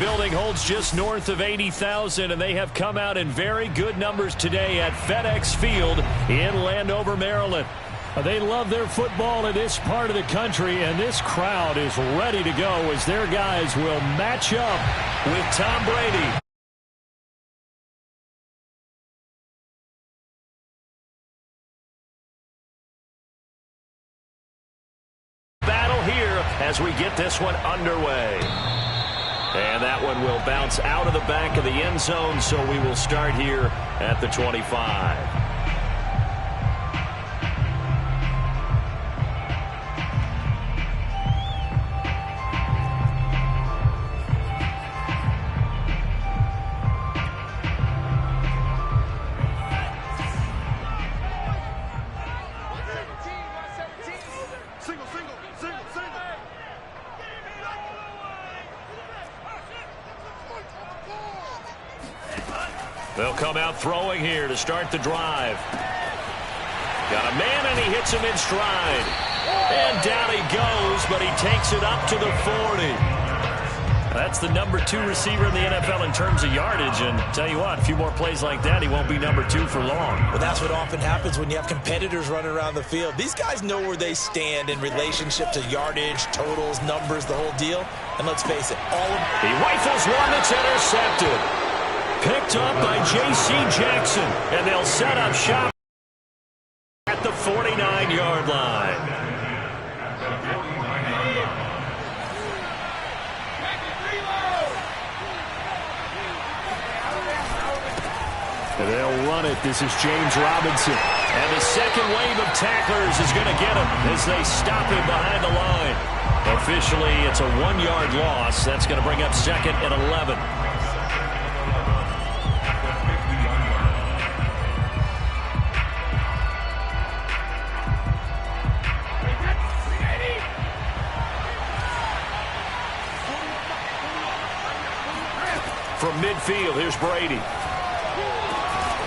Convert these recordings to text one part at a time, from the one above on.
building holds just north of 80,000, and they have come out in very good numbers today at FedEx Field in Landover, Maryland. They love their football in this part of the country, and this crowd is ready to go as their guys will match up with Tom Brady. Battle here as we get this one underway. And that one will bounce out of the back of the end zone, so we will start here at the 25. They'll come out throwing here to start the drive. Got a man, and he hits him in stride. And down he goes, but he takes it up to the 40. That's the number 2 receiver in the NFL in terms of yardage. And tell you what, a few more plays like that, he won't be number 2 for long. Well, that's what often happens when you have competitors running around the field. These guys know where they stand in relationship to yardage, totals, numbers, the whole deal. And let's face it, all of them. He rifles one that's intercepted. Picked up by J.C. Jackson, and they'll set up shop at the 49-yard line. And they'll run it. This is James Robinson. And the second wave of tacklers is going to get him as they stop him behind the line. Officially, it's a 1-yard loss. That's going to bring up 2nd and 11. From midfield, here's Brady.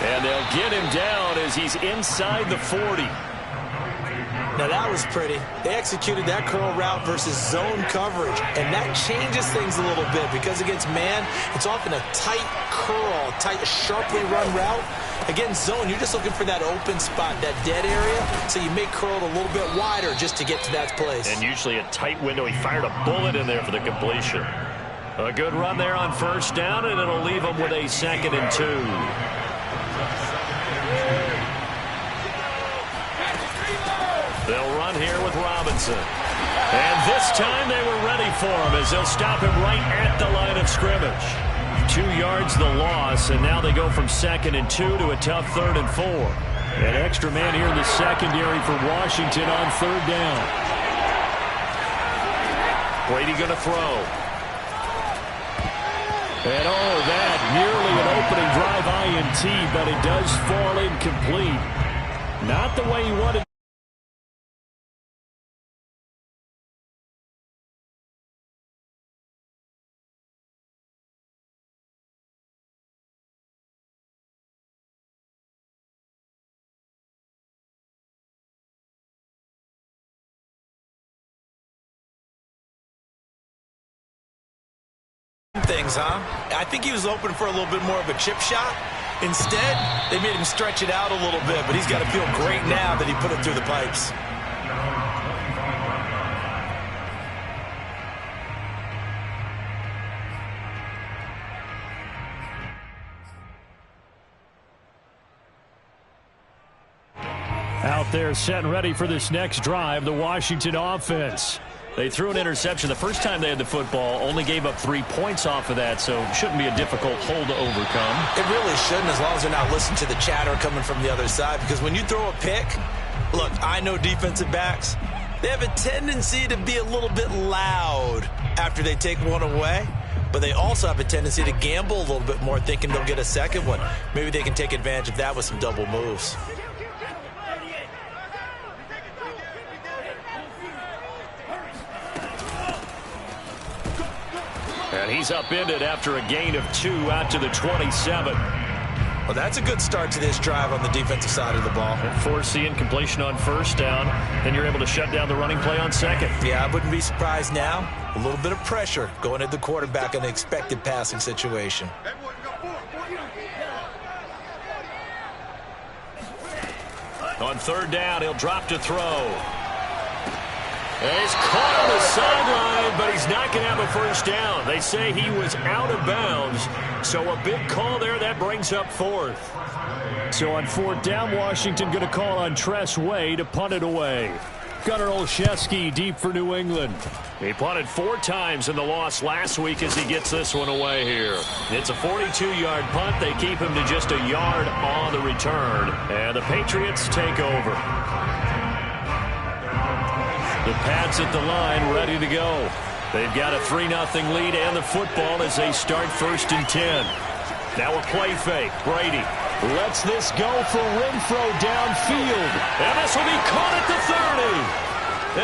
And they'll get him down as he's inside the 40. Now that was pretty. They executed that curl route versus zone coverage, and that changes things a little bit because against man, it's often a tight curl, tight, sharply run route. Against zone, you're just looking for that open spot, that dead area, so you make curl a little bit wider just to get to that place. And usually a tight window. He fired a bullet in there for the completion. A good run there on first down, and it'll leave them with a 2nd and 2. They'll run here with Robinson. And this time they were ready for him as they'll stop him right at the line of scrimmage. 2 yards the loss, and now they go from 2nd and 2 to a tough 3rd and 4. An extra man here in the secondary for Washington on 3rd down. Brady going to throw. And oh, that nearly an opening drive INT, but it does fall incomplete. Not the way he wanted. Things, huh? I think he was open for a little bit more of a chip shot. Instead, they made him stretch it out a little bit, but he's got to feel great now that he put it through the pipes. Out there set and ready for this next drive, the Washington offense. They threw an interception the first time they had the football, only gave up 3 points off of that, so shouldn't be a difficult hole to overcome. It really shouldn't, as long as they're not listening to the chatter coming from the other side, because when you throw a pick, look, I know defensive backs, they have a tendency to be a little bit loud after they take one away, but they also have a tendency to gamble a little bit more, thinking they'll get a second one. Maybe they can take advantage of that with some double moves. And he's upended after a gain of 2 out to the 27. Well, that's a good start to this drive on the defensive side of the ball. And force the incompletion on first down, and you're able to shut down the running play on second. Yeah, I wouldn't be surprised now. A little bit of pressure going at the quarterback in an expected passing situation. On third down, he'll drop to throw. And he's caught on the sideline, but he's not going to have a first down. They say he was out of bounds, so a big call there. That brings up fourth. So on fourth down, Washington going to call on Tress Way to punt it away. Gunnar Olszewski deep for New England. He punted 4 times in the loss last week as he gets this one away here. It's a 42-yard punt. They keep him to just a yard on the return. And the Patriots take over. The Pats at the line ready to go. They've got a 3-0 lead and the football as they start first and 10. Now a play fake. Brady lets this go for Renfro downfield. And this will be caught at the 30.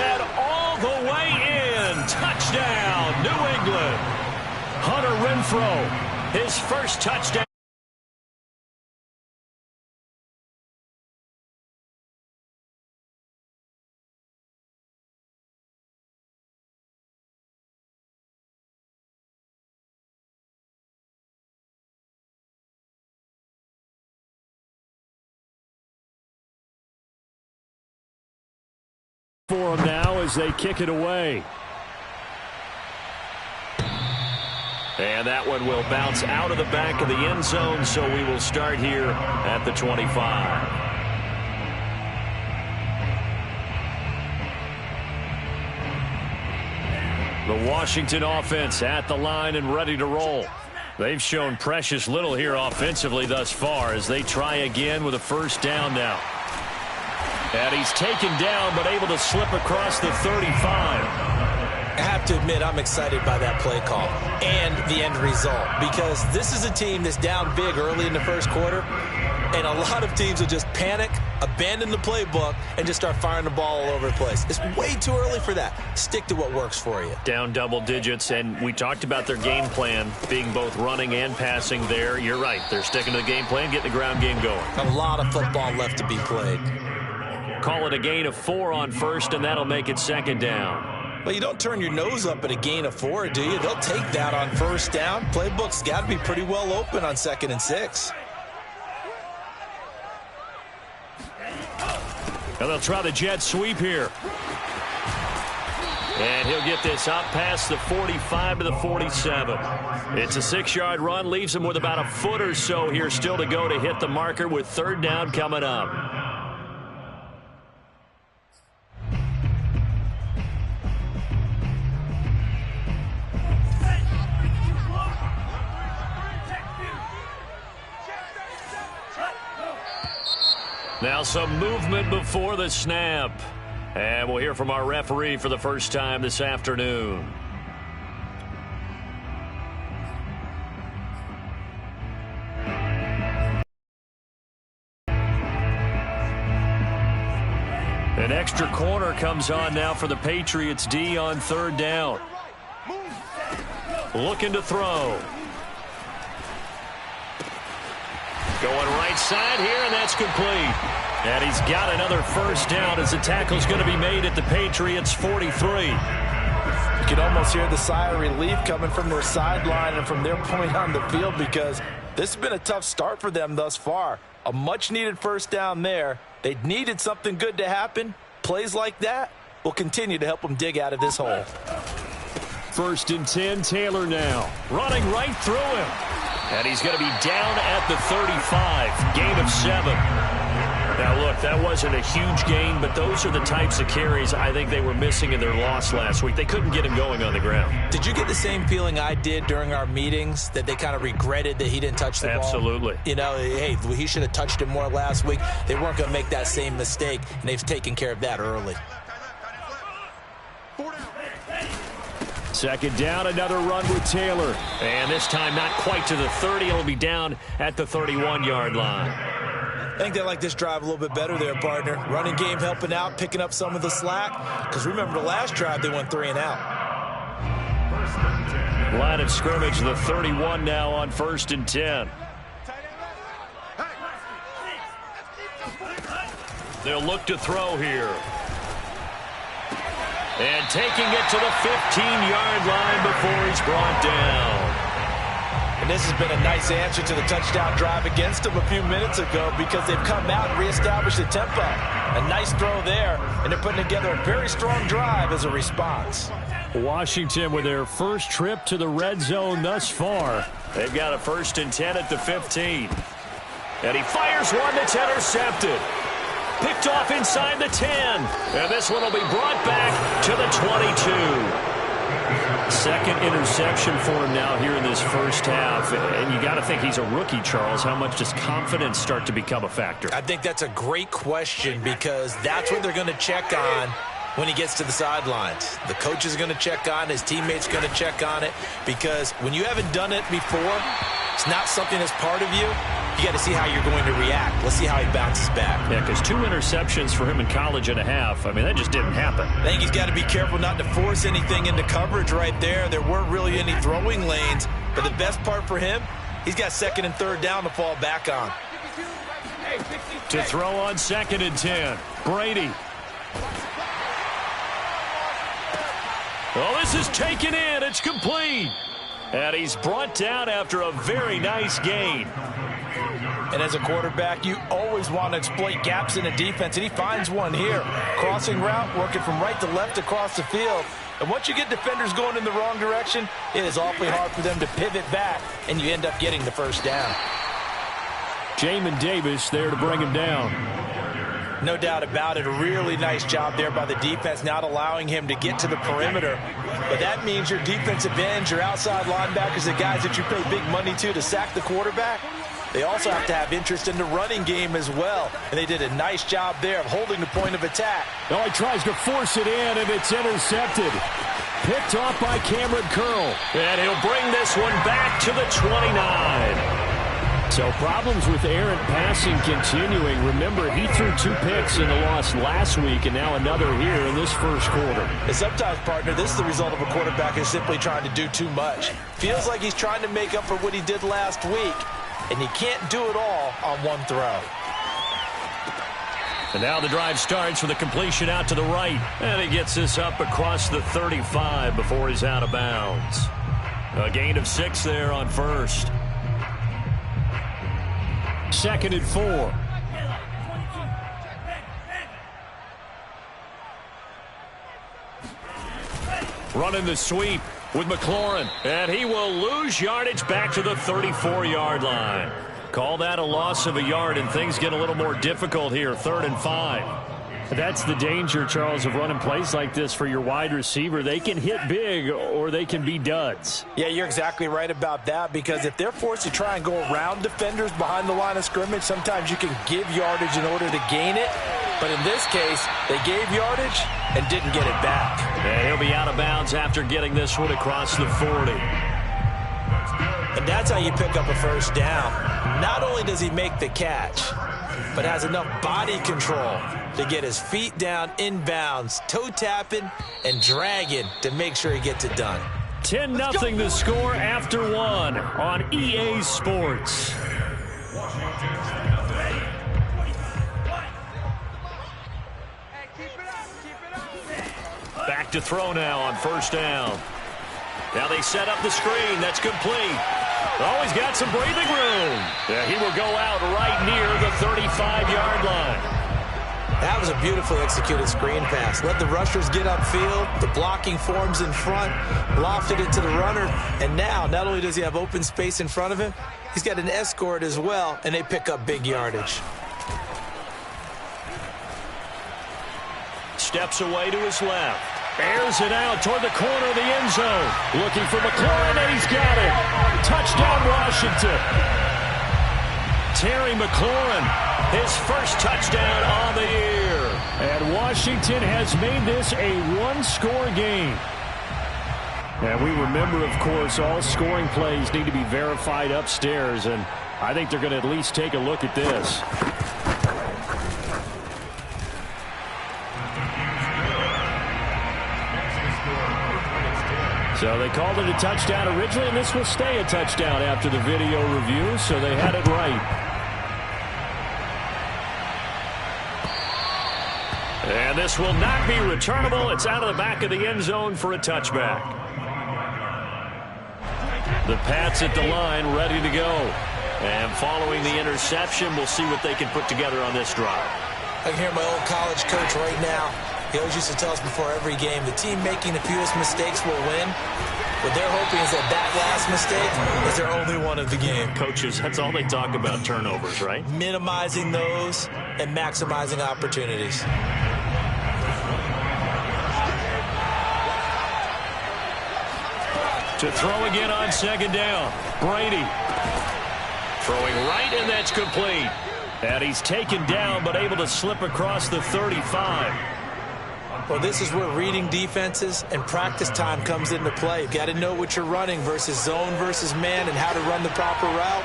And all the way in. Touchdown, New England. Hunter Renfro, his first touchdown. For him now as they kick it away. And that one will bounce out of the back of the end zone, so we will start here at the 25. The Washington offense at the line and ready to roll. They've shown precious little here offensively thus far as they try again with a first down now. And he's taken down but able to slip across the 35. I have to admit I'm excited by that play call and the end result because this is a team that's down big early in the first quarter, and a lot of teams will just panic, abandon the playbook, and just start firing the ball all over the place. It's way too early for that. Stick to what works for you. Down double digits, and we talked about their game plan being both running and passing there. You're right. They're sticking to the game plan, getting the ground game going. A lot of football left to be played. Call it a gain of 4 on first, and that'll make it second down. Well, you don't turn your nose up at a gain of 4, do you? They'll take that on first down. Playbook's got to be pretty well open on 2nd and 6. Now they'll try the jet sweep here. And he'll get this out past the 45 to the 47. It's a 6-yard run, leaves him with about a foot or so here still to go to hit the marker with third down coming up. Now some movement before the snap. And we'll hear from our referee for the first time this afternoon. An extra corner comes on now for the Patriots D on third down. Looking to throw. Going right side here, and that's complete. And he's got another first down as the tackle's going to be made at the Patriots' 43. You can almost hear the sigh of relief coming from their sideline and from their point on the field because this has been a tough start for them thus far. A much-needed first down there. They needed something good to happen. Plays like that will continue to help them dig out of this hole. First and 10, Taylor now. Running right through him. And he's going to be down at the 35. Gain of 7. Now, look, that wasn't a huge gain, but those are the types of carries I think they were missing in their loss last week. They couldn't get him going on the ground. Did you get the same feeling I did during our meetings, that they kind of regretted that he didn't touch the ball? Absolutely. You know, hey, he should have touched it more last week. They weren't going to make that same mistake, and they've taken care of that early. Second down, another run with Taylor. And this time not quite to the 30. It'll be down at the 31-yard line. I think they like this drive a little bit better there, partner. Running game helping out, picking up some of the slack. Because remember the last drive, they went 3 and out. Line of scrimmage, the 31 now on first and 10. They'll look to throw here. And taking it to the 15-yard line before he's brought down. And this has been a nice answer to the touchdown drive against them a few minutes ago because they've come out and reestablished the tempo. A nice throw there, and they're putting together a very strong drive as a response. Washington with their first trip to the red zone thus far. They've got a 1st and 10 at the 15. And he fires one that's intercepted. Picked off inside the 10. And this one will be brought back to the 22. Second interception for him now here in this first half. And you got to think he's a rookie, Charles. How much does confidence start to become a factor? I think that's a great question because that's what they're going to check on when he gets to the sidelines. The coach is going to check on it. His teammates are going to check on it because when you haven't done it before, it's not something that's part of you. You got to see how you're going to react. Let's see how he bounces back. Yeah, because 2 interceptions for him in college and a half. I mean, that just didn't happen. I think he's got to be careful not to force anything into coverage right there. There weren't really any throwing lanes. But the best part for him, he's got 2nd and 3rd down to fall back on. To throw on 2nd and 10. Brady. Oh, this is taken in. It's complete. And he's brought down after a very nice gain. And as a quarterback, you always want to exploit gaps in the defense, and he finds one here. Crossing route, working from right to left across the field. And once you get defenders going in the wrong direction, it is awfully hard for them to pivot back, and you end up getting the 1st down. Jamin Davis there to bring him down. No doubt about it. A really nice job there by the defense, not allowing him to get to the perimeter. But that means your defensive ends, your outside linebackers, the guys that you pay big money to sack the quarterback, they also have to have interest in the running game as well. And they did a nice job there of holding the point of attack. Oh, he tries to force it in, and it's intercepted. Picked off by Cameron Curl. And he'll bring this one back to the 29. So problems with errant passing continuing. Remember, he threw 2 picks in the loss last week, and now another here in this first quarter. And sometimes, partner, this is the result of a quarterback who's simply trying to do too much. Feels like he's trying to make up for what he did last week, and he can't do it all on one throw. And now the drive starts with a completion out to the right. And he gets this up across the 35 before he's out of bounds. A gain of 6 there on 1st. 2nd and 4. Running the sweep with McLaurin. And he will lose yardage back to the 34-yard line. Call that a loss of a yard, and things get a little more difficult here. 3rd and 5. That's the danger, Charles, of running plays like this for your wide receiver. They can hit big or they can be duds. Yeah, you're exactly right about that because if they're forced to try and go around defenders behind the line of scrimmage, sometimes you can give yardage in order to gain it. But in this case, they gave yardage and didn't get it back. And he'll be out of bounds after getting this one across the 40. And that's how you pick up a 1st down. Not only does he make the catch, but has enough body control to get his feet down inbounds, toe tapping and dragging to make sure he gets it done. 10-0 the score after 1 on EA Sports. Back to throw now on 1st down. Now they set up the screen. That's complete. Oh, he's got some breathing room. Yeah, he will go out right near the 35-yard line. That was a beautifully executed screen pass. Let the rushers get upfield. The blocking forms in front. Lofted it to the runner. And now, not only does he have open space in front of him, he's got an escort as well, and they pick up big yardage. Steps away to his left. Airs it out toward the corner of the end zone. Looking for McLaurin, and he's got it. Touchdown, Washington. Terry McLaurin, his first touchdown on the year. And Washington has made this a one-score game. And we remember, of course, all scoring plays need to be verified upstairs, and I think they're going to at least take a look at this. So they called it a touchdown originally, and this will stay a touchdown after the video review, so they had it right. And this will not be returnable. It's out of the back of the end zone for a touchback. The Pats at the line, ready to go. And following the interception, we'll see what they can put together on this drive. I can hear my old college coach right now. He always used to tell us before every game, the team making the fewest mistakes will win. What they're hoping is that last mistake is their only one of the game. Coaches, that's all they talk about, turnovers, right? Minimizing those and maximizing opportunities. To throw again on second down. Brady. Throwing right, and that's complete. And he's taken down, but able to slip across the 35. Well, this is where reading defenses and practice time comes into play. You've got to know what you're running versus zone versus man and how to run the proper route.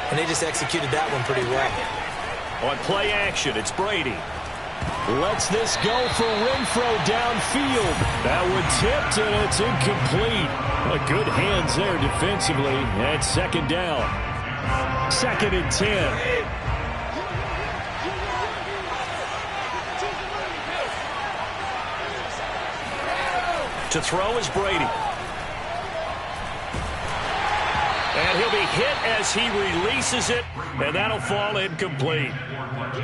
And they just executed that one pretty well. On play action, it's Brady. Lets this go for Renfro downfield. That one tipped, and it's incomplete. Good hands there defensively. And second down. 2nd and 10. To throw is Brady. And he'll be hit as he releases it, and that'll fall incomplete.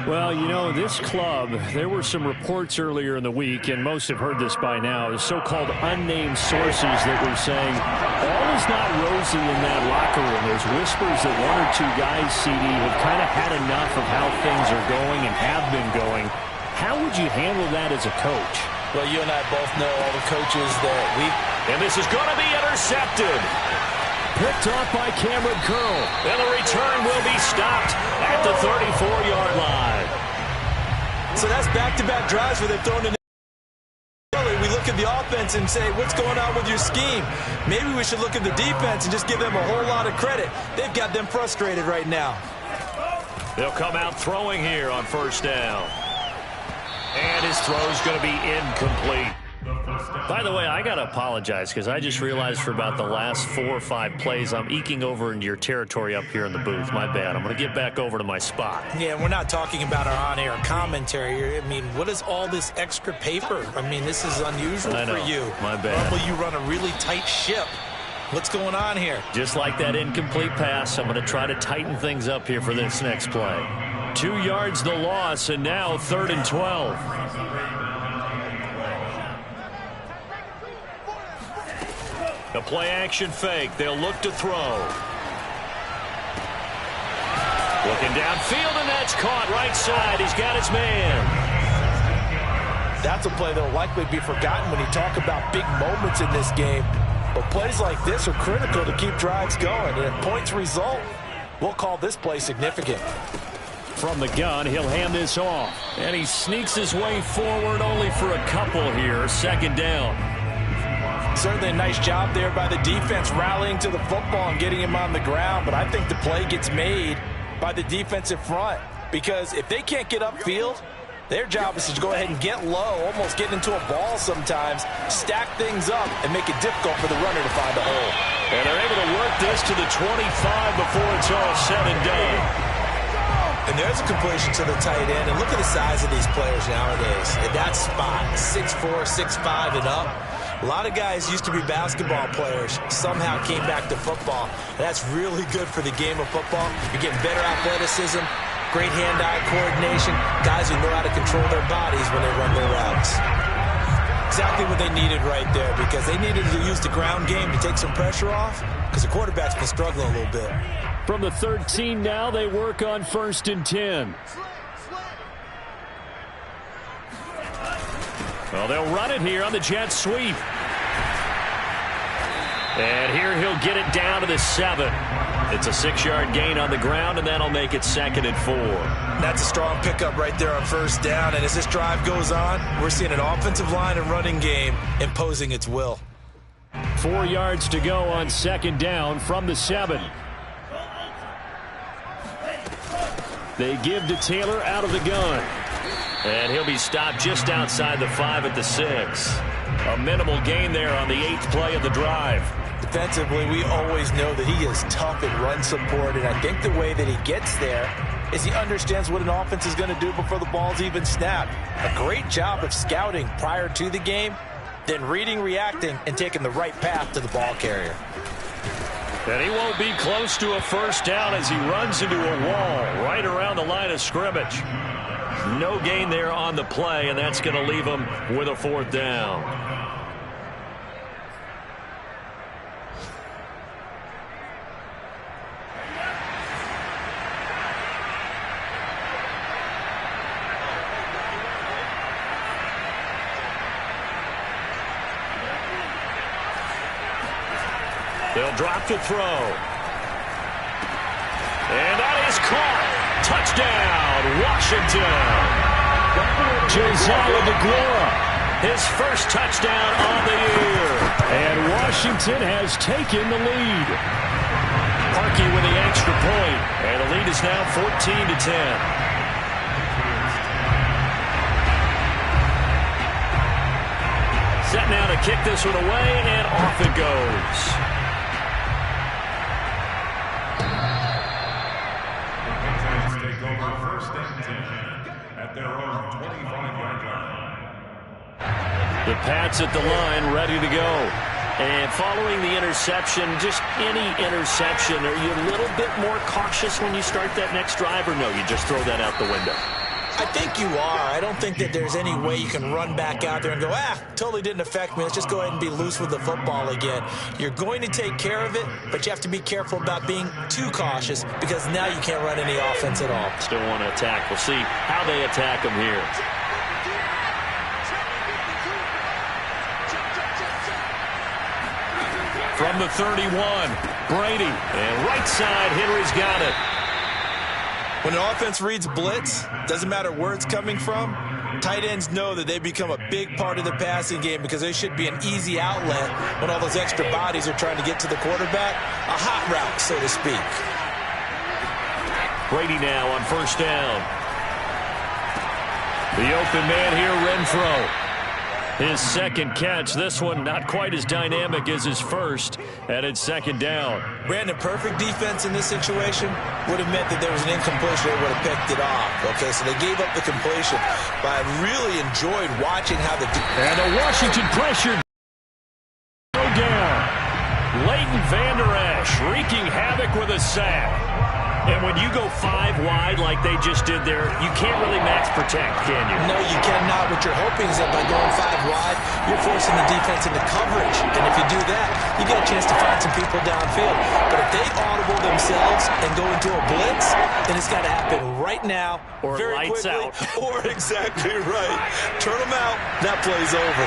Well, you know, this club, there were some reports earlier in the week, and most have heard this by now, so-called unnamed sources that were saying all is not rosy in that locker room. There's whispers that one or two guys, CD, have kind of had enough of how things are going and have been going. How would you handle that as a coach? Well, you and I both know all the coaches that we... And this is going to be intercepted. Picked off by Cameron Curl. And the return will be stopped at the 34-yard line. So that's back-to-back drives where they've thrown in. We look at the offense and say, what's going on with your scheme? Maybe we should look at the defense and just give them a whole lot of credit. They've got them frustrated right now. They'll come out throwing here on first down. And his throw's going to be incomplete. By the way, I got to apologize because I just realized for about the last 4 or 5 plays, I'm eking over into your territory up here in the booth. My bad. I'm going to get back over to my spot. Yeah, we're not talking about our on-air commentary here. I mean, what is all this extra paper? I mean, this is unusual for you. My bad. Normally you run a really tight ship. What's going on here? Just like that incomplete pass, I'm going to try to tighten things up here for this next play. 2 yards the loss, and now 3rd and 12. A play-action fake. They'll look to throw. Looking downfield, and that's caught right side. He's got his man. That's a play that will likely be forgotten when you talk about big moments in this game. But plays like this are critical to keep drives going. And if points result, we'll call this play significant. From the gun, he'll hand this off. And he sneaks his way forward only for a couple here. 2nd down. Certainly a nice job there by the defense rallying to the football and getting him on the ground. But I think the play gets made by the defensive front. Because if they can't get upfield, their job is to go ahead and get low, almost get into a ball sometimes, stack things up, and make it difficult for the runner to find a hole. And they're able to work this to the 25 before it's all said and done. And there's a completion to the tight end. And look at the size of these players nowadays. At that spot, 6'4", 6'5", and up. A lot of guys used to be basketball players, somehow came back to football. And that's really good for the game of football. You're getting better athleticism, great hand-eye coordination, guys who know how to control their bodies when they run their routes. Exactly what they needed right there, because they needed to use the ground game to take some pressure off, because the quarterback's been struggling a little bit. From the 13 now, they work on 1st and 10. Well, they'll run it here on the jet sweep. And here he'll get it down to the 7. It's a 6-yard gain on the ground, and that'll make it 2nd and 4. That's a strong pickup right there on first down. And as this drive goes on, we're seeing an offensive line and running game imposing its will. 4 yards to go on 2nd down from the 7. They give to Taylor out of the gun. And he'll be stopped just outside the 5 at the 6. A minimal gain there on the 8th play of the drive. Defensively, we always know that he is tough at run support, and I think the way that he gets there is he understands what an offense is going to do before the ball's even snapped. A great job of scouting prior to the game, then reading, reacting, and taking the right path to the ball carrier. And he won't be close to a first down as he runs into a wall right around the line of scrimmage. No gain there on the play, and that's going to leave him with a fourth down. They'll drop to throw. And that is caught. Touchdown, Washington. Josiah DeGuara, his first touchdown on the year. And Washington has taken the lead. Parkey with the extra point. And the lead is now 14-10. Set now to kick this one away, and off it goes. The Pats at the line, ready to go. And following the interception, just any interception, are you a little bit more cautious when you start that next drive, or no, you just throw that out the window? I think you are. I don't think that there's any way you can run back out there and go, totally didn't affect me. Let's just go ahead and be loose with the football again. You're going to take care of it, but you have to be careful about being too cautious because now you can't run any offense at all. Still want to attack. We'll see how they attack them here. From the 31, Brady. And right side, Henry's got it. When an offense reads blitz, doesn't matter where it's coming from, tight ends know that they become a big part of the passing game because they should be an easy outlet when all those extra bodies are trying to get to the quarterback. A hot route, so to speak. Brady now on first down. The open man here, Renfro. His second catch. This one not quite as dynamic as his first, and it's second down. Brandon, perfect defense in this situation would have meant that there was an incompletion. They would have picked it off. Okay, so they gave up the completion, but I really enjoyed watching how the... And the Washington pressure go down. Leighton Vander Esch wreaking havoc with a sack. And when you go 5 wide like they just did there, you can't really max protect, can you? No, you cannot. What you're hoping is that by going 5 wide, you're forcing the defense into coverage. And if you do that, you get a chance to find some people downfield. But if they audible themselves and go into a blitz, then it's got to happen right now, or very lights quickly, out. Or exactly right. Turn them out, that play's over.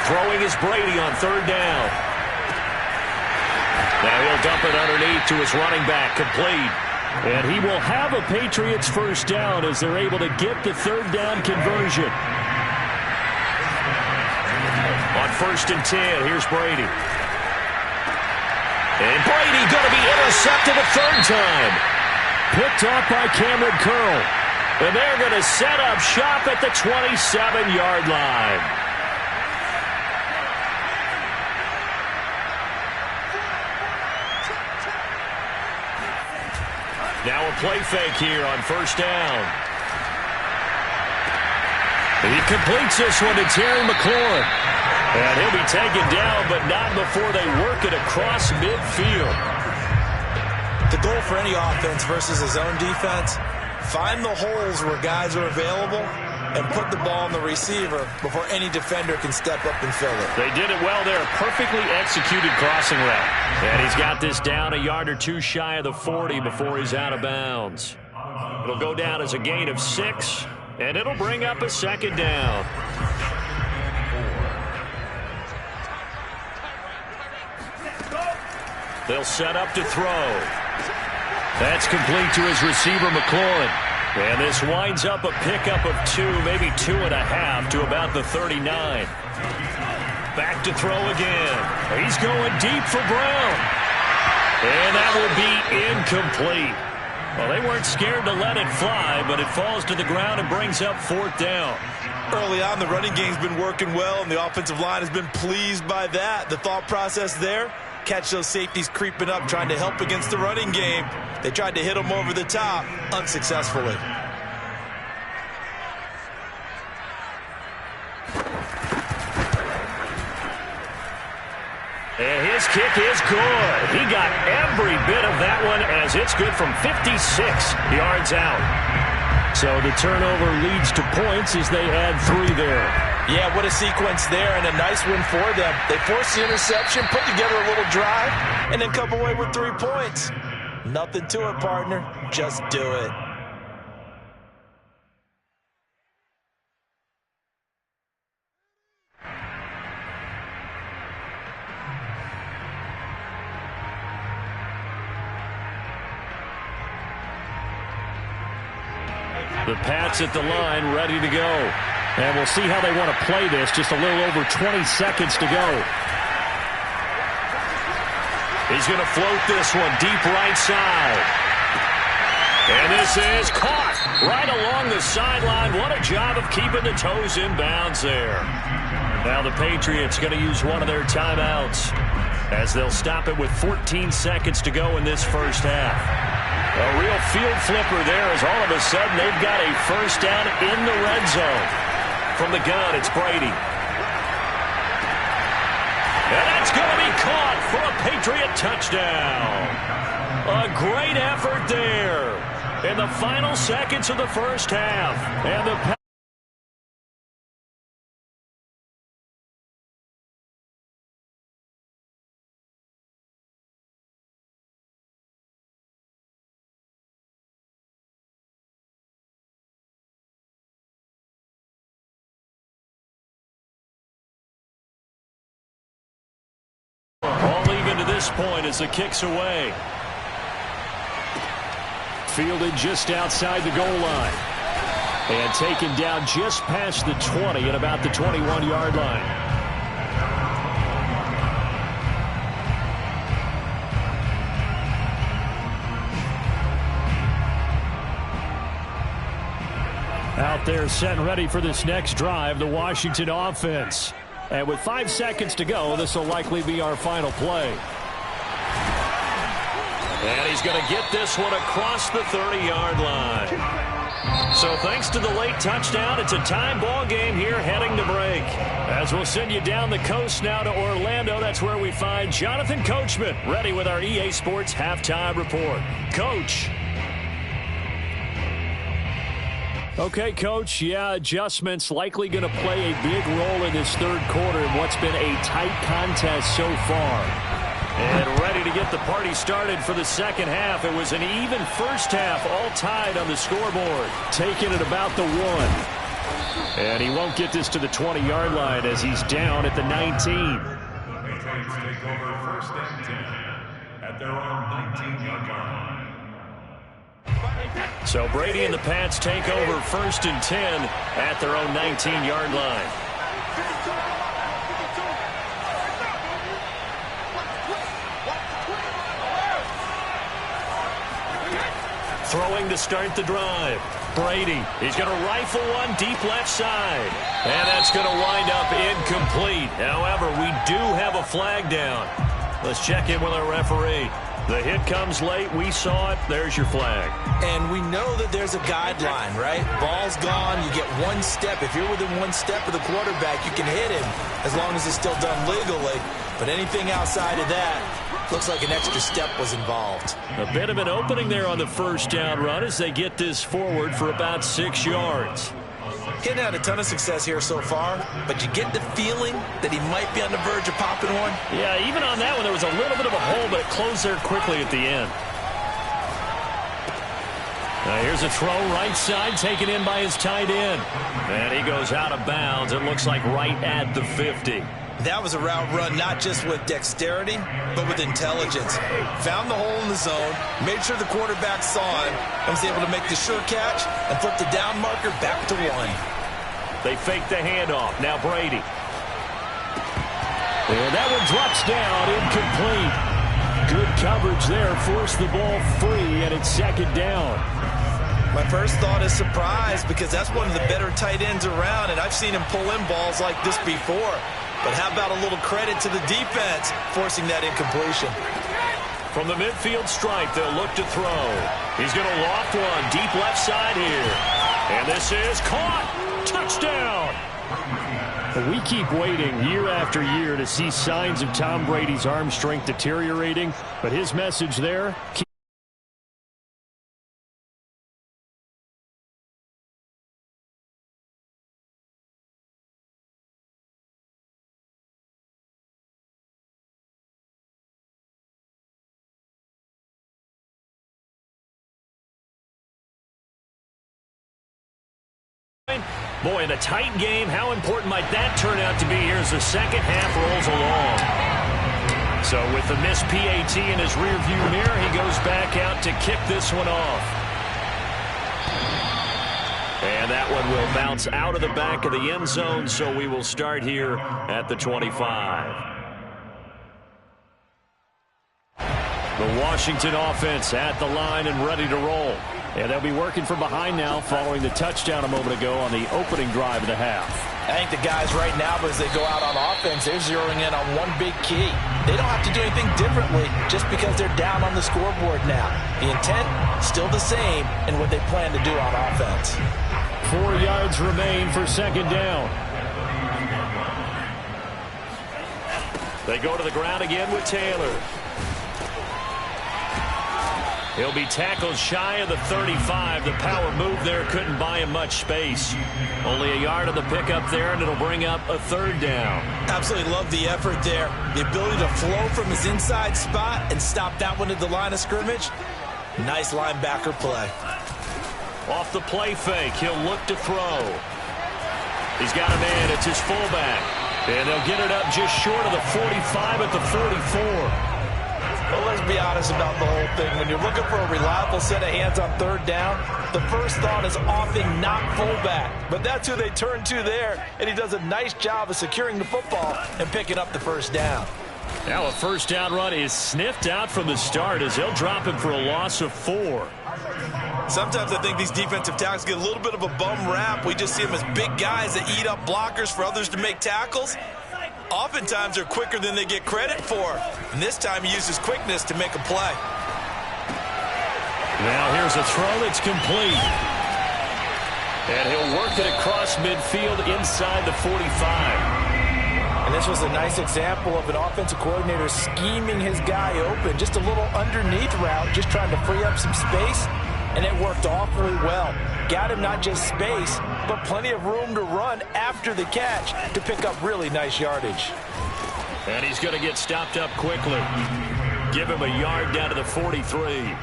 Throwing is Brady on third down. Now he'll dump it underneath to his running back, complete. And he will have a Patriots first down as they're able to get the third down conversion. On 1st and 10, here's Brady. And Brady going to be intercepted a third time. Picked off by Cameron Curl. And they're going to set up shop at the 27-yard line. Now a play fake here on first down. He completes this one to Terry McLaurin. And he'll be taken down, but not before they work it across midfield. The goal for any offense versus a zone defense, find the holes where guys are available and put the ball on the receiver before any defender can step up and fill it. They did it well there. Perfectly executed crossing route. And he's got this down a yard or two shy of the 40 before he's out of bounds. It'll go down as a gain of 6, and it'll bring up a second down. They'll set up to throw. That's complete to his receiver, McLaurin. And this winds up a pickup of 2, maybe 2.5 to about the 39. Back to throw again. He's going deep for Brown. And that will be incomplete. Well, they weren't scared to let it fly, but it falls to the ground and brings up 4th down. Early on, the running game's been working well, and the offensive line has been pleased by that. The thought process there, Catch those safeties creeping up, trying to help against the running game. They tried to hit him over the top, unsuccessfully. And his kick is good. He got every bit of that one as it's good from 56 yards out. So the turnover leads to points as they add 3 there. Yeah, what a sequence there, and a nice win for them. They forced the interception, put together a little drive, and then come away with 3 points. Nothing to it, partner. Just do it. The Pats at the line, ready to go. And we'll see how they want to play this. Just a little over 20 seconds to go. He's going to float this one deep right side. And this is caught right along the sideline. What a job of keeping the toes in bounds there. Now the Patriots going to use one of their timeouts as they'll stop it with 14 seconds to go in this first half. A real field flipper there as all of a sudden they've got a first down in the red zone. From the gun, it's Brady. And that's going to be caught for a Patriot touchdown. A great effort there in the final seconds of the first half. And the all even to this point as the kick's away. Fielded just outside the goal line. And taken down just past the 20 at about the 21-yard line. Out there set and ready for this next drive, the Washington offense. And with 5 seconds to go, this will likely be our final play. And he's going to get this one across the 30-yard line. So thanks to the late touchdown, it's a time ball game here heading to break. As we'll send you down the coast now to Orlando, that's where we find Jonathan Coachman ready with our EA Sports halftime report. Coach. Okay, Coach, yeah, adjustments likely going to play a big role in this third quarter in what's been a tight contest so far. And ready to get the party started for the second half. It was an even first half, all tied on the scoreboard. Taking it about the 1. And he won't get this to the 20-yard line as he's down at the 19. The Patriots take over first and 10 at their own 19-yard line. So Brady and the Pats take over first and 10 at their own 19-yard line. Throwing to start the drive. Brady, he's going to rifle one deep left side. And that's going to wind up incomplete. However, we do have a flag down. Let's check in with our referee. The hit comes late. We saw it. There's your flag. And we know that there's a guideline, right? Ball's gone. You get 1 step. If you're within 1 step of the quarterback, you can hit him as long as it's still done legally. But anything outside of that, looks like an extra step was involved. A bit of an opening there on the first down run as they get this forward for about 6 yards. Hitting had a ton of success here so far, but you get the feeling that he might be on the verge of popping one. Yeah, even on that one, there was a little bit of a hole, but it closed there quickly at the end. Now here's a throw right side taken in by his tight end. And he goes out of bounds. It looks like right at the 50. That was a route run not just with dexterity, but with intelligence. Found the hole in the zone, made sure the quarterback saw him, and was able to make the sure catch and flip the down marker back to 1. They fake the handoff. Now Brady. And that one drops down, incomplete. Good coverage there, forced the ball free, and it's second down. My first thought is surprise because that's one of the better tight ends around, and I've seen him pull in balls like this before. But how about a little credit to the defense forcing that incompletion? From the midfield stripe, they'll look to throw. He's going to loft one deep left side here. And this is caught. Touchdown. We keep waiting year after year to see signs of Tom Brady's arm strength deteriorating. But his message there... Boy, in a tight game, how important might that turn out to be here as the second half rolls along? So with the missed PAT in his rearview mirror, he goes back out to kick this one off. And that one will bounce out of the back of the end zone, so we will start here at the 25. The Washington offense at the line and ready to roll. And they'll be working from behind now following the touchdown a moment ago on the opening drive of the half. I think the guys right now, as they go out on offense, they're zeroing in on one big key. They don't have to do anything differently just because they're down on the scoreboard now. The intent, still the same in what they plan to do on offense. 4 yards remain for second down. They go to the ground again with Taylor. He'll be tackled shy of the 35. The power move there couldn't buy him much space. Only a yard on the pickup there, and it'll bring up a third down. Absolutely love the effort there. The ability to flow from his inside spot and stop that one at the line of scrimmage. Nice linebacker play. Off the play fake, he'll look to throw. He's got a man. It's his fullback. And they'll get it up just short of the 45 at the 44. Well, let's be honest about the whole thing. When you're looking for a reliable set of hands on third down, the first thought is often not fullback. But that's who they turn to there, and he does a nice job of securing the football and picking up the first down. Now a first down run is sniffed out from the start as they'll drop him for a loss of 4. Sometimes I think these defensive tackles get a little bit of a bum rap. We just see them as big guys that eat up blockers for others to make tackles. Oftentimes they're quicker than they get credit for. And this time he uses quickness to make a play. Now here's a throw that's complete. And he'll work it across midfield inside the 45. And this was a nice example of an offensive coordinator scheming his guy open. Just a little underneath route, just trying to free up some space. And it worked awfully well. Got him not just space, but plenty of room to run after the catch to pick up really nice yardage. And he's going to get stopped up quickly. Give him a yard down to the 43.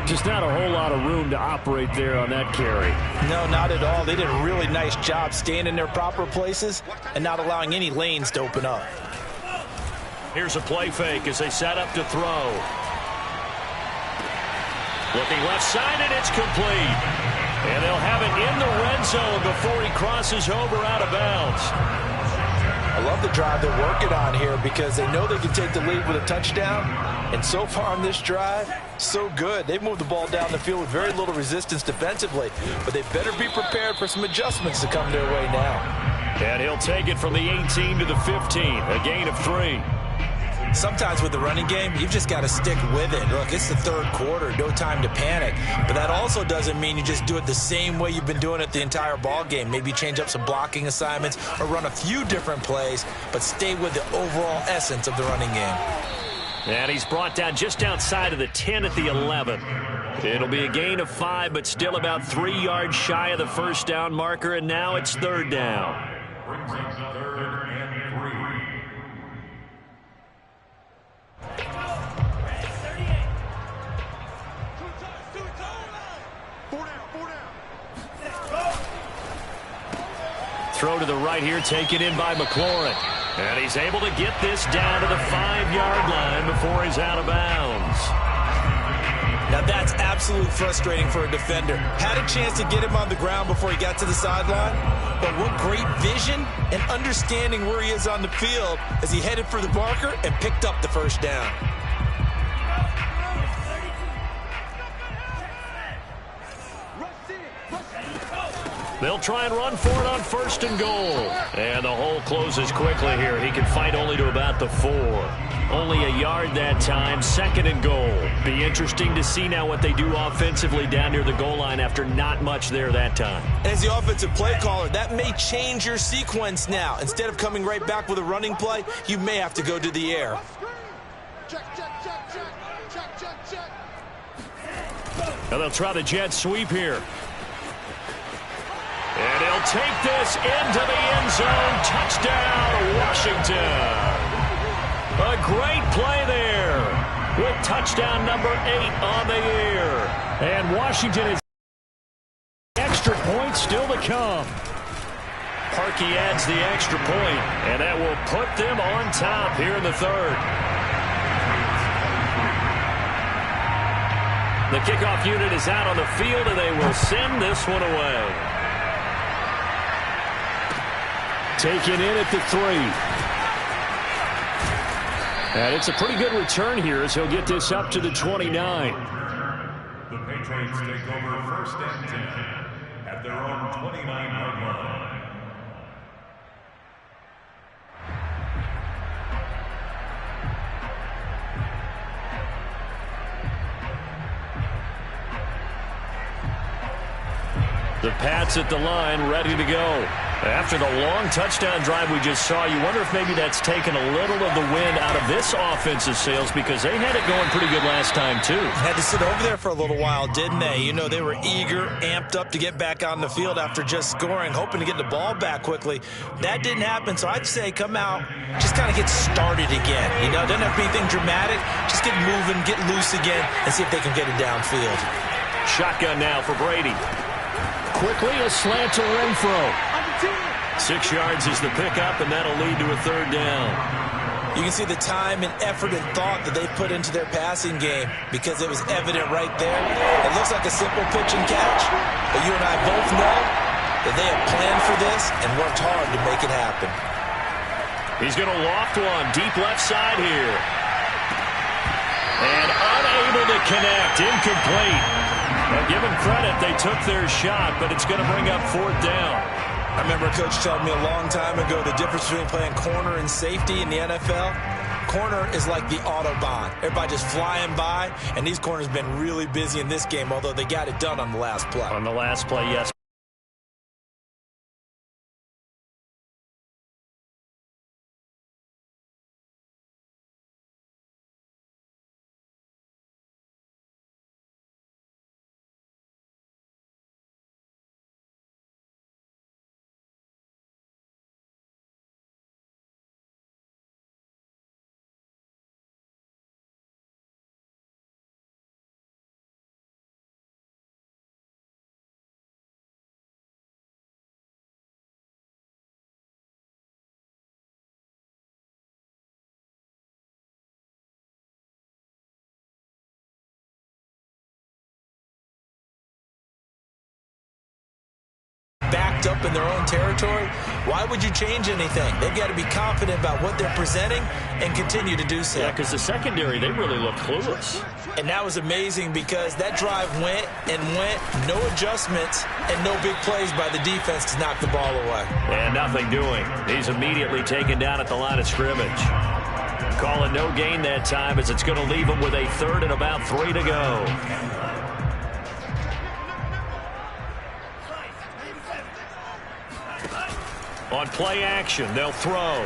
Just not a whole lot of room to operate there on that carry. No, not at all. They did a really nice job staying in their proper places and not allowing any lanes to open up. Here's a play fake as they set up to throw. Looking left side, and it's complete. And they'll have it in the red zone before he crosses over out of bounds. I love the drive they're working on here because they know they can take the lead with a touchdown. And so far on this drive, so good. They've moved the ball down the field with very little resistance defensively. But they better be prepared for some adjustments to come their way now. And he'll take it from the 18 to the 15, a gain of 3. Sometimes with the running game, you've just got to stick with it. Look, it's the third quarter, no time to panic. But that also doesn't mean you just do it the same way you've been doing it the entire ball game. Maybe change up some blocking assignments or run a few different plays, but stay with the overall essence of the running game. And he's brought down just outside of the 10 at the 11. It'll be a gain of 5, but still about 3 yards shy of the first down marker, and now it's third down. Brings up 3rd and 3. Throw to the right here, taken in by McLaurin. And he's able to get this down to the 5-yard line before he's out of bounds. Now that's absolutely frustrating for a defender. Had a chance to get him on the ground before he got to the sideline, but what great vision and understanding where he is on the field as he headed for the marker and picked up the first down. They'll try and run for it on 1st and goal. And the hole closes quickly here. He can fight only to about the 4. Only a yard that time, 2nd and goal. Be interesting to see now what they do offensively down near the goal line after not much there that time. As the offensive play caller, that may change your sequence now. Instead of coming right back with a running play, you may have to go to the air. Now they'll try the jet sweep here. And he'll take this into the end zone. Touchdown, Washington. A great play there with touchdown number 8 on the year. And Washington is extra point still to come. Parkey adds the extra point, and that will put them on top here in the 3rd. The kickoff unit is out on the field, and they will send this one away. Taken in at the 3. And it's a pretty good return here as he'll get this up to the 29. The Patriots take over 1st and 10 at their own 29-yard line. The Pats at the line, ready to go. After the long touchdown drive we just saw, you wonder if maybe that's taken a little of the wind out of this offensive sails because they had it going pretty good last time, too. Had to sit over there for a little while, didn't they? You know, they were eager, amped up to get back on the field after just scoring, hoping to get the ball back quickly. That didn't happen, so I'd say come out, just kind of get started again. You know, doesn't have to be anything dramatic. Just get moving, get loose again, and see if they can get it downfield. Shotgun now for Brady. Quickly a slant to Renfro. 6 yards is the pickup, and that'll lead to a 3rd down. You can see the time and effort and thought that they put into their passing game because it was evident right there. It looks like a simple pitch and catch, but you and I both know that they have planned for this and worked hard to make it happen. He's going to loft one deep left side here. And unable to connect, incomplete. Well, give them credit, they took their shot, but it's going to bring up 4th down. I remember a coach telling me a long time ago the difference between playing corner and safety in the NFL. Corner is like the Autobahn. Everybody just flying by, and these corners have been really busy in this game, although they got it done on the last play. On the last play, yes. Backed up in their own territory, why would you change anything? They've got to be confident about what they're presenting and continue to do so. Yeah, because the secondary, they really look clueless. And that was amazing because that drive went and went, no adjustments, and no big plays by the defense to knock the ball away. And nothing doing. He's immediately taken down at the line of scrimmage. Call it no gain that time as it's going to leave him with a 3rd and about 3 to go. On play action, they'll throw.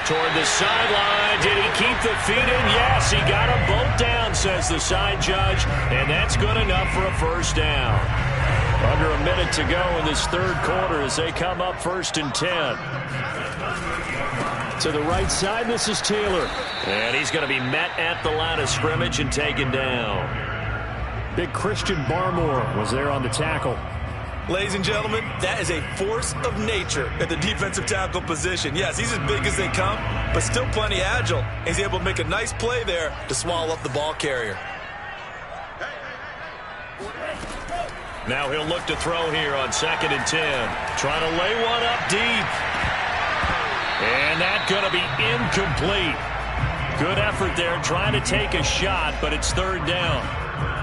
Toward the sideline. Did he keep the feet in? Yes, he got them both down, says the side judge. And that's good enough for a 1st down. Under a minute to go in this 3rd quarter as they come up 1st and 10. To the right side, this is Taylor. And he's going to be met at the line of scrimmage and taken down. Big Christian Barmore was there on the tackle. Ladies and gentlemen, that is a force of nature at the defensive tackle position. Yes, he's as big as they come, but still plenty agile. He's able to make a nice play there to swallow up the ball carrier. Now he'll look to throw here on 2nd and 10. Trying to lay one up deep. And that's going to be incomplete. Good effort there trying to take a shot, but it's 3rd down.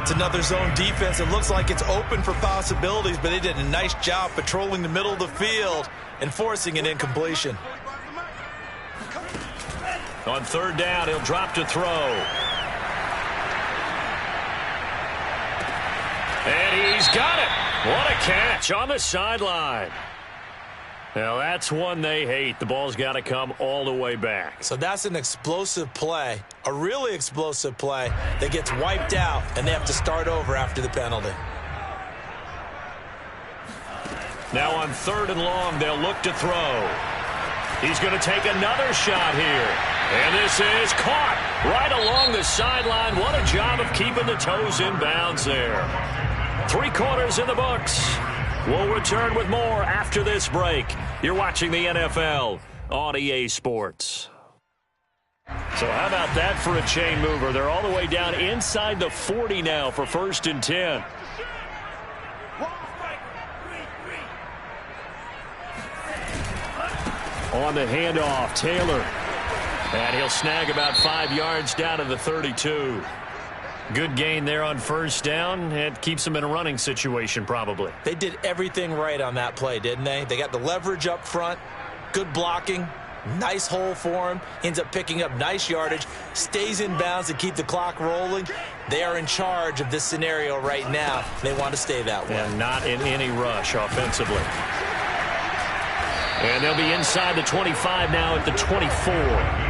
It's another zone defense. It looks like it's open for possibilities, but they did a nice job patrolling the middle of the field and forcing an incompletion. On third down, he'll drop to throw. And he's got it. What a catch on the sideline. Now, that's one they hate. The ball's got to come all the way back. So that's an explosive play, a really explosive play that gets wiped out, and they have to start over after the penalty. Now on third and long, they'll look to throw. He's going to take another shot here. And this is caught right along the sideline. What a job of keeping the toes in bounds there. 3 quarters in the books. We'll return with more after this break. You're watching the NFL on EA Sports. So how about that for a chain mover? They're all the way down inside the 40 now for 1st and 10. On the handoff, Taylor. And he'll snag about 5 yards down to the 32. Good gain there on first down. It keeps them in a running situation probably. They did everything right on that play, didn't they? They got the leverage up front, good blocking, nice hole for him. Ends up picking up nice yardage, stays in bounds to keep the clock rolling. They are in charge of this scenario right now. They want to stay that way. And not in any rush offensively. And they'll be inside the 25 now at the 24.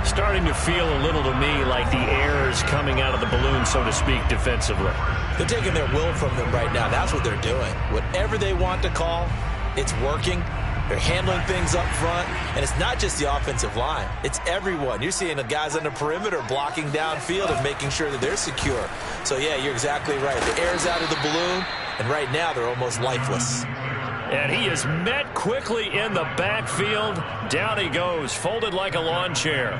Starting to feel a little to me like the air is coming out of the balloon, so to speak, defensively. They're taking their will from them right now. That's what they're doing. Whatever they want to call, it's working. They're handling things up front, and it's not just the offensive line. It's everyone. You're seeing the guys on the perimeter blocking downfield and making sure that they're secure. So, yeah, you're exactly right. The air's out of the balloon, and right now they're almost lifeless. And he is met quickly in the backfield. Down he goes, folded like a lawn chair.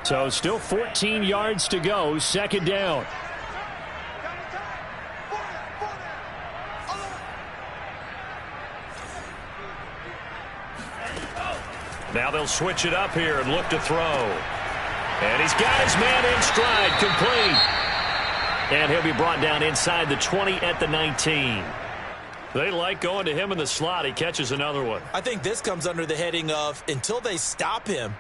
So still 14 yards to go, 2nd down. Now they'll switch it up here and look to throw. And he's got his man in stride, complete. And he'll be brought down inside the 20 at the 19. They like going to him in the slot. He catches another one. I think this comes under the heading of until they stop him,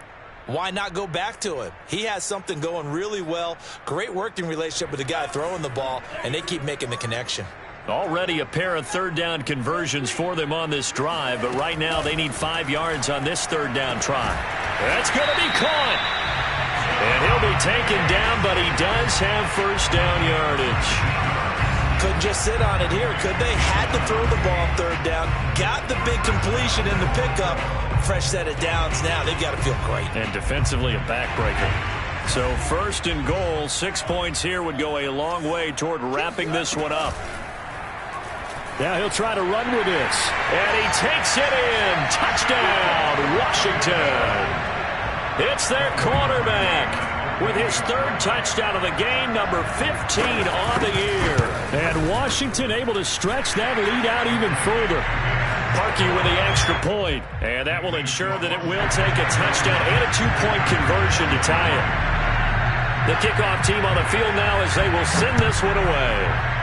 why not go back to him? He has something going really well. Great working relationship with the guy throwing the ball, and they keep making the connection. Already a pair of 3rd down conversions for them on this drive, but right now they need 5 yards on this 3rd down try. That's going to be caught. And he'll be taken down, but he does have 1st down yardage. Couldn't just sit on it here, could they? Had to throw the ball 3rd down. Got the big completion in the pickup. Fresh set of downs now. They've got to feel great. And defensively a backbreaker. So 1st and goal, 6 points here would go a long way toward wrapping this one up. Now he'll try to run with this. And he takes it in. Touchdown, Washington. It's their quarterback with his 3rd touchdown of the game, number 15 on the year. And Washington able to stretch that lead out even further. Parkey with the extra point, and that will ensure that it will take a touchdown and a 2-point conversion to tie it. The kickoff team on the field now as they will send this one away.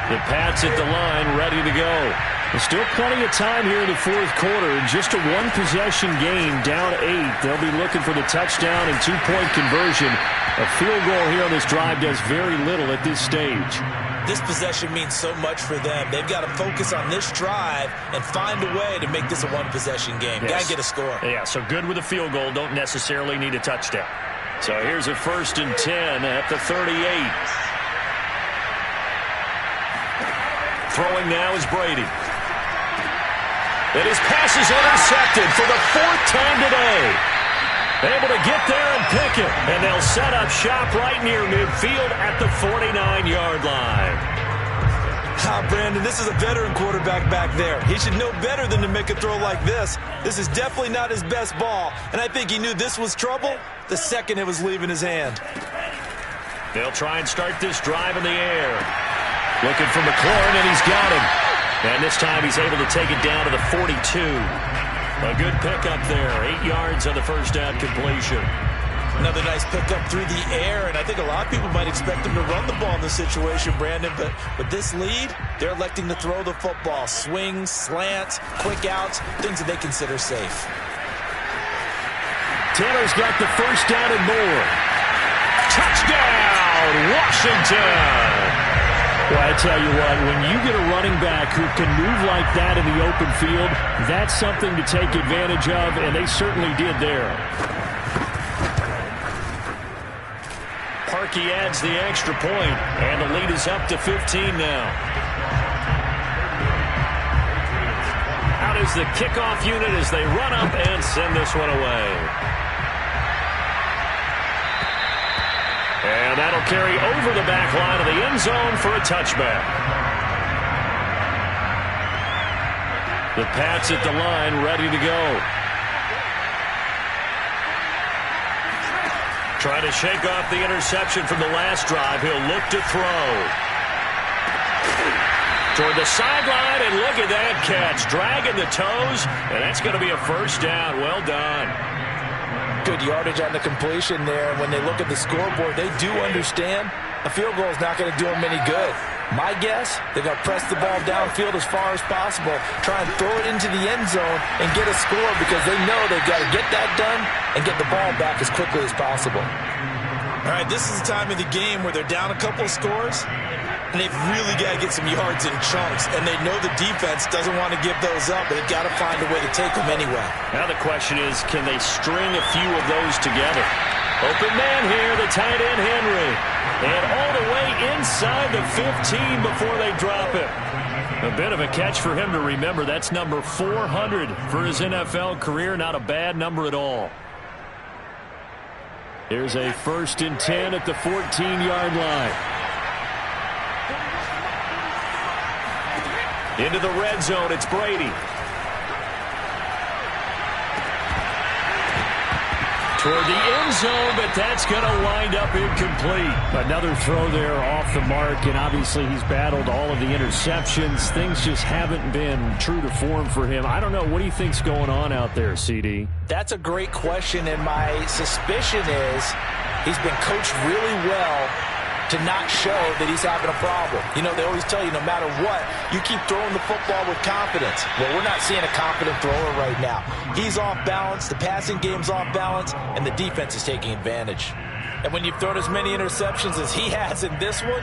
The Pats at the line, ready to go. There's still plenty of time here in the 4th quarter. Just a 1-possession game, down 8. They'll be looking for the touchdown and 2-point conversion. A field goal here on this drive does very little at this stage. This possession means so much for them. They've got to focus on this drive and find a way to make this a 1-possession game. Yes. Got to get a score. Yeah, so good with a field goal. Don't necessarily need a touchdown. So here's a 1st and 10 at the 38. Throwing now is Brady. And his pass is intercepted for the 4th time today. Able to get there and pick it. And they'll set up shop right near midfield at the 49-yard line. Brandon, this is a veteran quarterback back there. He should know better than to make a throw like this. This is definitely not his best ball, and I think he knew this was trouble the second it was leaving his hand. They'll try and start this drive in the air. Looking for McLaurin, and he's got him. And this time he's able to take it down to the 42. A good pickup there. 8 yards on the first down completion. Another nice pickup through the air, and I think a lot of people might expect him to run the ball in this situation, Brandon, but with this lead, they're electing to throw the football. Swings, slants, quick outs, things that they consider safe. Taylor's got the first down and more. Touchdown, Washington! Well, I tell you what, when you get a running back who can move like that in the open field, that's something to take advantage of, and they certainly did there. Parkey adds the extra point, and the lead is up to 15 now. Out is the kickoff unit as they run up and send this one away. And that'll carry over the back line of the end zone for a touchback. The Pats at the line, ready to go. Trying to shake off the interception from the last drive. He'll look to throw. Toward the sideline, and look at that catch. Dragging the toes, and that's going to be a first down. Well done. Good yardage on the completion there. When they look at the scoreboard, they do understand a field goal is not going to do them any good. My guess, they're going to press the ball downfield as far as possible, try and throw it into the end zone and get a score because they know they've got to get that done and get the ball back as quickly as possible. All right, this is the time of the game where they're down a couple of scores, and they've really got to get some yards in chunks, and they know the defense doesn't want to give those up, but they've got to find a way to take them anyway. Now the question is, can they string a few of those together? Open man here, the tight end Henry. And all the way inside the 15 before they drop it. A bit of a catch for him to remember. That's number 400 for his NFL career. Not a bad number at all. Here's a 1st and 10 at the 14-yard line. Into the red zone, it's Brady. Toward the end zone, but that's going to wind up incomplete. Another throw there off the mark, and obviously he's battled all of the interceptions. Things just haven't been true to form for him. I don't know. What do you think's going on out there, CD? That's a great question, and my suspicion is he's been coached really well to not show that he's having a problem. You know, they always tell you no matter what, you keep throwing the football with confidence. Well, we're not seeing a confident thrower right now. He's off balance, the passing game's off balance, and the defense is taking advantage. And when you've thrown as many interceptions as he has in this one,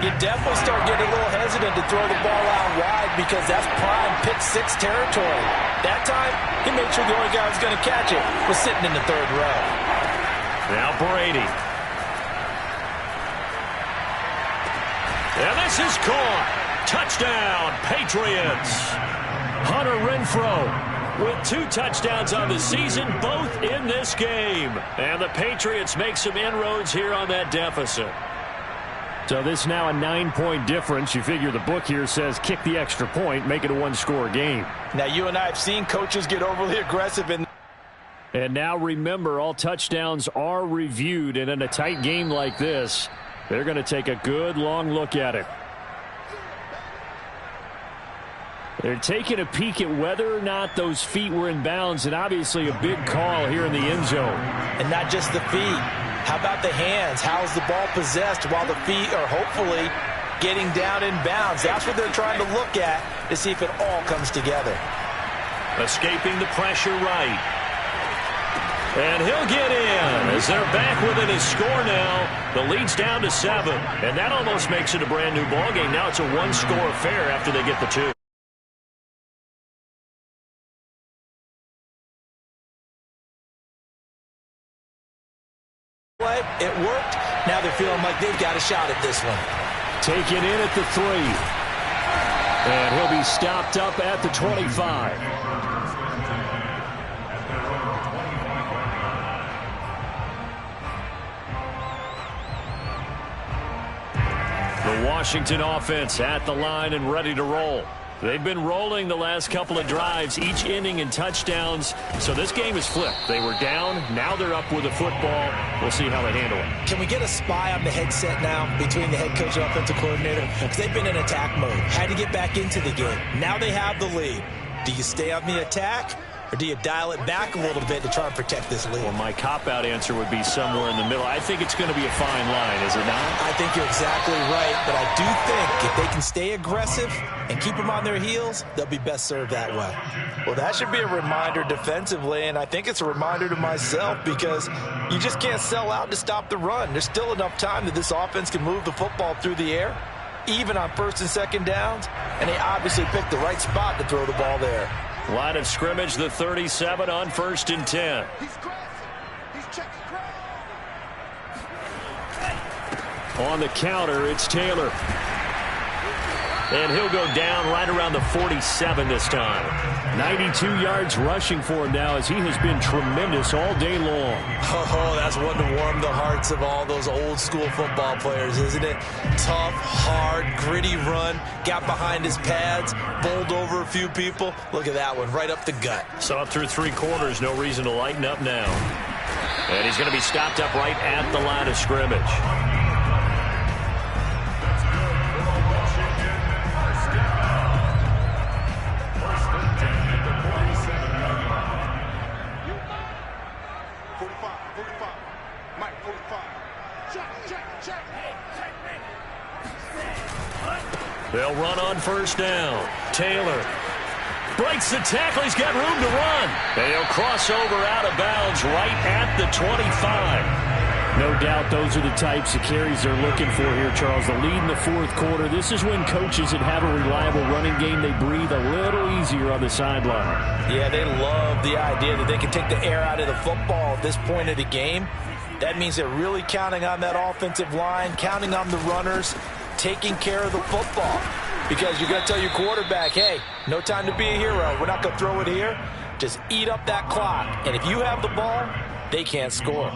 you definitely start getting a little hesitant to throw the ball out wide because that's prime pick six territory. That time, he made sure the only guy who was going to catch it was sitting in the third row. Now Brady. And this is caught. Touchdown, Patriots. Hunter Renfrow with 2 touchdowns on the season, both in this game. And the Patriots make some inroads here on that deficit. So this now a 9-point difference. You figure the book here says kick the extra point, make it a 1-score game. Now, you and I have seen coaches get overly aggressive in. And now remember, all touchdowns are reviewed, and in a tight game like this, they're going to take a good long look at it. They're taking a peek at whether or not those feet were in bounds, and obviously a big call here in the end zone. And not just the feet. How about the hands? How's the ball possessed while the feet are hopefully getting down in bounds? That's what they're trying to look at to see if it all comes together. Escaping the pressure right. And he'll get in as they're back within his score now. The lead's down to 7. And that almost makes it a brand new ball game. Now it's a 1-score affair after they get the 2. It worked. Now they're feeling like they've got a shot at this one. Taken in at the 3. And he'll be stopped up at the 25. The Washington offense at the line and ready to roll. They've been rolling the last couple of drives, each inning in touchdowns. So this game is flipped. They were down. Now they're up with the football. We'll see how they handle it. Can we get a spy on the headset now between the head coach and offensive coordinator? Because they've been in attack mode. Had to get back into the game. Now they have the lead. Do you stay on the attack? Or do you dial it back a little bit to try and protect this lead? Well, my cop-out answer would be somewhere in the middle. I think it's going to be a fine line, is it not? I think you're exactly right, but I do think if they can stay aggressive and keep them on their heels, they'll be best served that way. Well, that should be a reminder defensively, and I think it's a reminder to myself because you just can't sell out to stop the run. There's still enough time that this offense can move the football through the air, even on first and second downs, and they obviously picked the right spot to throw the ball there. Line of scrimmage, the 37 on 1st and 10. On the counter, it's Taylor. And he'll go down right around the 47 this time. 92 yards rushing for him now as he has been tremendous all day long. Oh, that's one to warm the hearts of all those old school football players, isn't it? Tough, hard, gritty run. Got behind his pads, bowled over a few people. Look at that one, right up the gut. So up through 3 quarters, no reason to lighten up now. And he's going to be stopped up right at the line of scrimmage. They'll run on 1st down. Taylor breaks the tackle. He's got room to run. And he'll cross over out of bounds right at the 25. No doubt those are the types of carries they're looking for here, Charles. The lead in the 4th quarter. This is when coaches that have a reliable running game, they breathe a little easier on the sideline. Yeah, they love the idea that they can take the air out of the football at this point of the game. That means they're really counting on that offensive line, counting on the runners, taking care of the football. Because you're going to tell your quarterback, hey, no time to be a hero. We're not going to throw it here. Just eat up that clock. And if you have the ball, they can't score.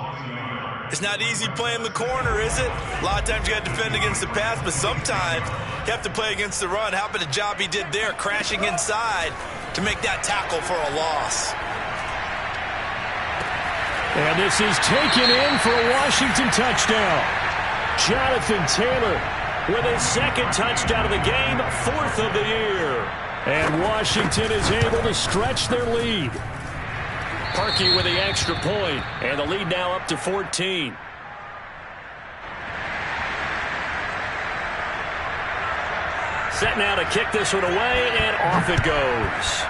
It's not easy playing the corner, is it? A lot of times you got to defend against the pass, but sometimes you have to play against the run. How about the job he did there, crashing inside to make that tackle for a loss? And this is taken in for a Washington touchdown. Jonathan Taylor with his 2nd touchdown of the game, 4th of the year. And Washington is able to stretch their lead. Parkey with the extra point, and the lead now up to 14. Set now to kick this one away, and off it goes.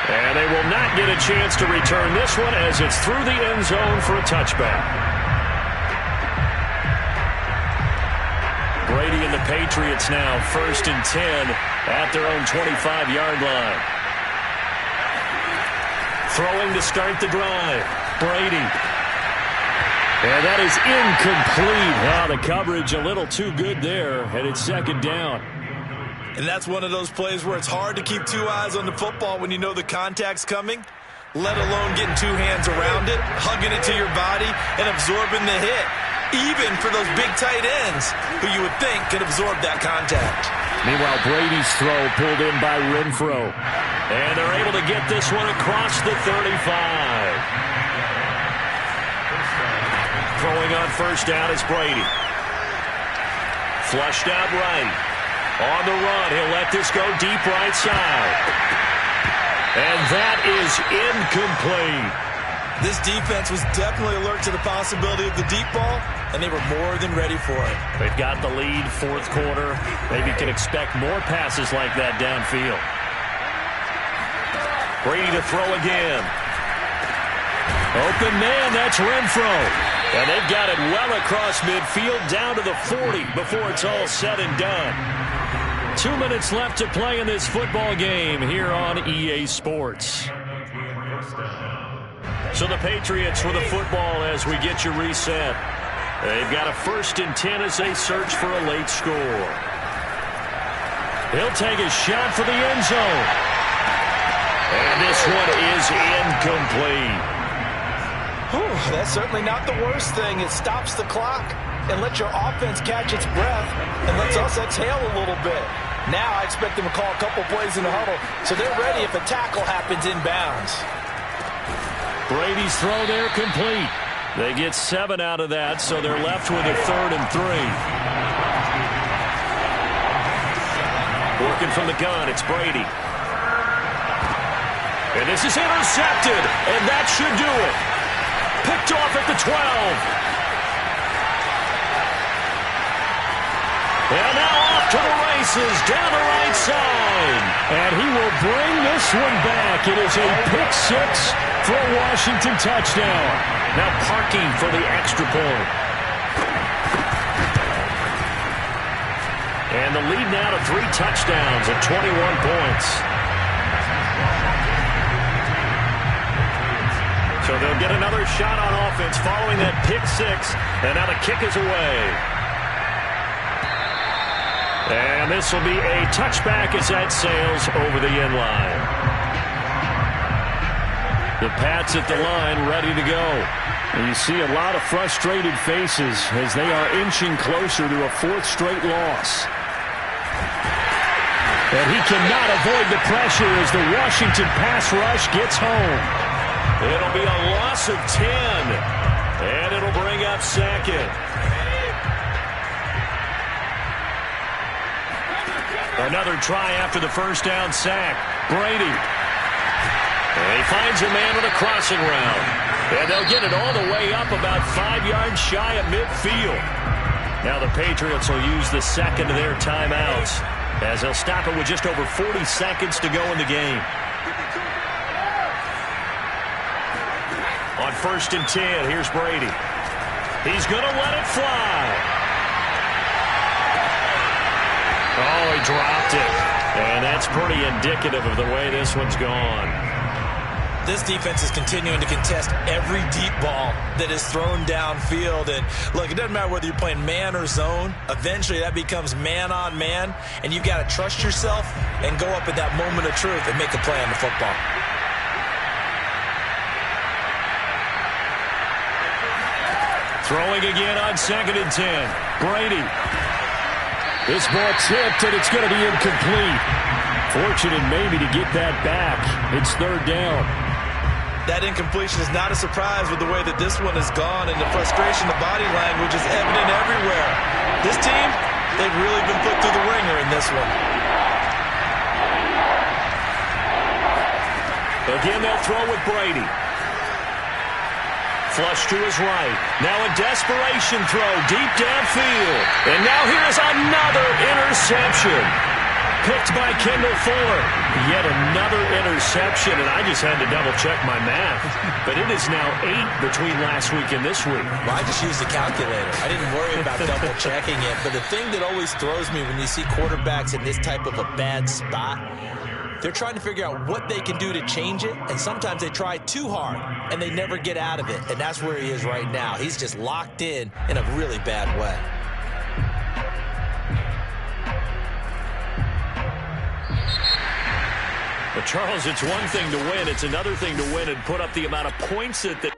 And they will not get a chance to return this one as it's through the end zone for a touchback. Brady and the Patriots now 1st and 10 at their own 25-yard line. Throwing to start the drive. Brady. And that is incomplete. Oh, the coverage a little too good there, and it's 2nd down. And that's one of those plays where it's hard to keep 2 eyes on the football when you know the contact's coming, let alone getting 2 hands around it, hugging it to your body, and absorbing the hit. Even for those big tight ends who you would think could absorb that contact. Meanwhile, Brady's throw pulled in by Renfro. And they're able to get this one across the 35. Throwing on 1st down is Brady. Flushed out right. On the run, he'll let this go deep right side. And that is incomplete. This defense was definitely alert to the possibility of the deep ball, and they were more than ready for it. They've got the lead, 4th quarter. Maybe can expect more passes like that downfield. Brady to throw again. Open man, that's Renfro. And they've got it well across midfield, down to the 40 before it's all said and done. 2 minutes left to play in this football game here on EA Sports. So the Patriots with the football as we get you reset. They've got a 1st and 10 as they search for a late score. He'll take a shot for the end zone. And this one is incomplete. Whew, that's certainly not the worst thing. It stops the clock and lets your offense catch its breath and lets us exhale a little bit. Now I expect them to call a couple plays in the huddle so they're ready if a tackle happens inbounds. Brady's throw there complete. They get 7 out of that, so they're left with a 3rd and 3. Working from the gun, it's Brady. And this is intercepted, and that should do it. Picked off at the 12. And now off to the races, down the right side. And he will bring this one back. It is a pick 6 for a Washington touchdown. Now parking for the extra point. And the lead now to 3 touchdowns at 21 points. So they'll get another shot on offense following that pick 6. And now the kick is away. And this will be a touchback as that sails over the end line. The Pats at the line ready to go. And you see a lot of frustrated faces as they are inching closer to a 4th straight loss. And he cannot avoid the pressure as the Washington pass rush gets home. It'll be a loss of 10. And it'll bring up 2nd. Another try after the first down sack. Brady. And he finds a man with a crossing route. And they'll get it all the way up about 5 yards shy of midfield. Now the Patriots will use the second of their timeouts as they'll stop it with just over 40 seconds to go in the game. On 1st and 10, here's Brady. He's going to let it fly. Oh, he dropped it. And that's pretty indicative of the way this one's gone. This defense is continuing to contest every deep ball that is thrown downfield. And look, it doesn't matter whether you're playing man or zone. Eventually that becomes man on man. And you've got to trust yourself and go up at that moment of truth and make a play on the football. Throwing again on 2nd and 10. Brady. This ball tipped, and it's going to be incomplete. Fortunate maybe to get that back. It's 3rd down. That incompletion is not a surprise with the way that this one has gone, and the frustration, the body language is evident everywhere. This team, they've really been put through the ringer in this one. Again, they'll throw with Brady. Flush to his right. Now a desperation throw deep downfield. And now here's another interception. Picked by Kendall Fuller. Yet another interception, and I just had to double-check my math. But it is now 8 between last week and this week. Well, I just used the calculator. I didn't worry about double-checking it. But the thing that always throws me when you see quarterbacks in this type of a bad spot, they're trying to figure out what they can do to change it, and sometimes they try too hard, and they never get out of it. And that's where he is right now. He's just locked in a really bad way. But, Charles, it's one thing to win. It's another thing to win and put up the amount of points that they